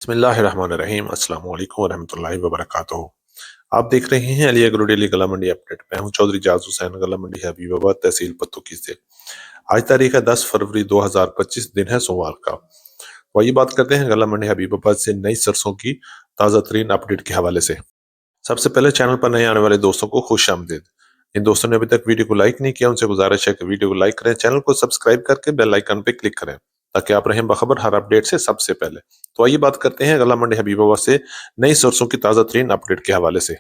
बिस्मिल्लाहिर्रहमानिर्रहीम। अस्सलाम वालेकुम वरहमतुल्लाहि वबरकातुहू। आप देख रहे हैं अली एग्रो डेली गला मंडी अपडेट। मैं हूं चौधरी जाज हुसैन, गला मंडी हबीबाबाद, तहसील पत्तुकी से। आज तारीख है 10 फरवरी 2025, दिन है सोमवार का। तो ये बात करते हैं गला मंडी हबीबाबाद से नई सरसों की ताज़ा तरीन अपडेट के हवाले से। सबसे पहले चैनल पर नए आने वाले दोस्तों को खुश आमदीद। जिन दोस्तों ने अभी तक वीडियो को लाइक नहीं किया, उनसे गुजारिश है कि वीडियो को लाइक करें, चैनल को सब्सक्राइब करके बेल आइकन पे क्लिक करें ताकि आप रहें बखबर हर अपडेट से सबसे पहले। तो आइए बात करते हैं गला मंडी हबीबाबाद से नई सरसों की ताज़ा तरीन अपडेट के हवाले से।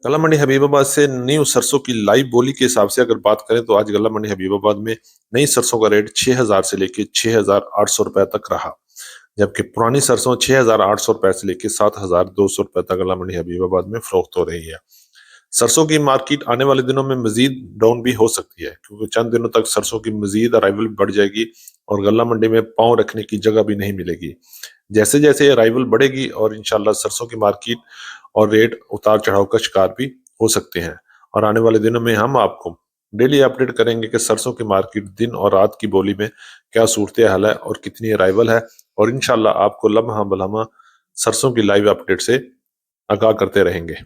गला मंडी हबीबाबाद से न्यू सरसों की लाइव बोली के हिसाब से अगर बात करें तो आज गला मंडी हबीबाबाद में नई सरसों का रेट 6,000 से लेके 6,800 रुपए तक रहा, जबकि पुरानी सरसों 6,800 रुपए से लेके 7,200 रुपए तक गला मंडी हबीबाबाद में फरोख्त हो रही है। सरसों की मार्केट आने वाले दिनों में मजीद डाउन भी हो सकती है, क्योंकि चंद दिनों तक सरसों की मजीद अराइवल बढ़ जाएगी और गल्ला मंडी में पांव रखने की जगह भी नहीं मिलेगी। जैसे जैसे अराइवल बढ़ेगी और इंशाल्लाह सरसों की मार्केट और रेट उतार चढ़ाव का शिकार भी हो सकते हैं। और आने वाले दिनों में हम आपको डेली अपडेट करेंगे कि सरसों की मार्केट दिन और रात की बोली में क्या सूरत हाल है और कितनी अराइवल है, और इंशाल्लाह आपको लम्हा बलम्हा सरसों की लाइव अपडेट से आगाह करते रहेंगे।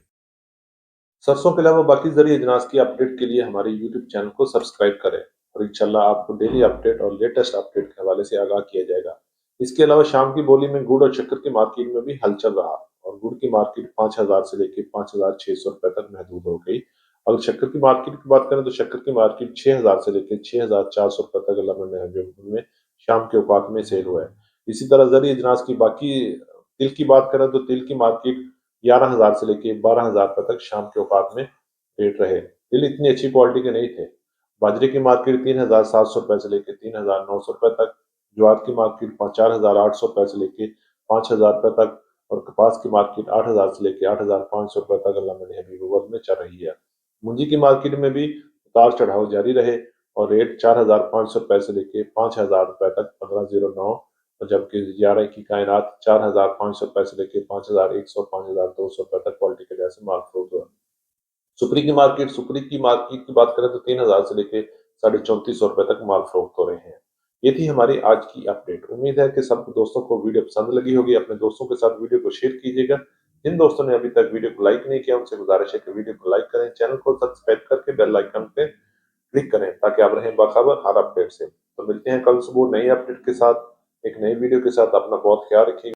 सरसों के अलावा बाकी जरिए अजनास की अपडेट के लिए हमारे यूट्यूब चैनल को सब्सक्राइब करें और इंशाल्लाह आपको डेली अपडेट और लेटेस्ट अपडेट के हवाले से आगाह किया जाएगा। इसके अलावा शाम की बोली में गुड़ और शक्कर की मार्केट में भी हलचल रहा और गुड़ की मार्केट 5,000 से लेकर 5,600 रुपए तक महदूद हो गई। अगर शक्कर की मार्केट की बात करें तो शक्कर की मार्केट 6,000 से लेकर 6,400 रुपए तक अल्लाह में शाम के औकात में सेल हुआ है। इसी तरह जरिए अजनास की बाकी तिल की बात करें तो तिल की मार्केट 11,000 से लेके 12,000 रुपए तक शाम के औकात में रेट रहे। तिल इतनी अच्छी क्वालिटी के नहीं थे। बाजरे की मार्केट 3,700 रुपए से लेके 3,900 रुपए तक, ज्वार की मार्केट 4,800 रुपए से लेके 5,000 रुपए तक और कपास की मार्केट 8,000 से लेके 8,500 रुपए तक अल्लाह मंडी हबीबाबाद में चल रही है। मुंजी की मार्केट में भी उतार चढ़ाव जारी रहे और रेट 4,500 रुपए से लेके 5,000 रुपए तक 1509, और जबकि 11 की कायनात 4,500 रुपए से लेके 5,100 5,200 रुपए तक क्वालिटी के जैसे माल फरोख्त हुआ। सुपरी की मार्केट की बात करें तो 3,000 से लेके 3,450 रुपए तक माल फरोख्त हो रहे हैं। ये थी हमारी आज की अपडेट। उम्मीद है कि सब दोस्तों को वीडियो पसंद लगी होगी। अपने दोस्तों के साथ वीडियो को शेयर कीजिएगा। जिन दोस्तों ने अभी तक वीडियो को लाइक नहीं किया, उनसे गुजारिश है कि वीडियो को लाइक करें, चैनल को सब्सक्राइब करके बेल आइकन पे क्लिक करें ताकि आप रहें बाखबर हर अपडेट से। तो मिलते हैं कल सुबह नई अपडेट के साथ, एक नई वीडियो के साथ। अपना बहुत ख्याल रखिएगा।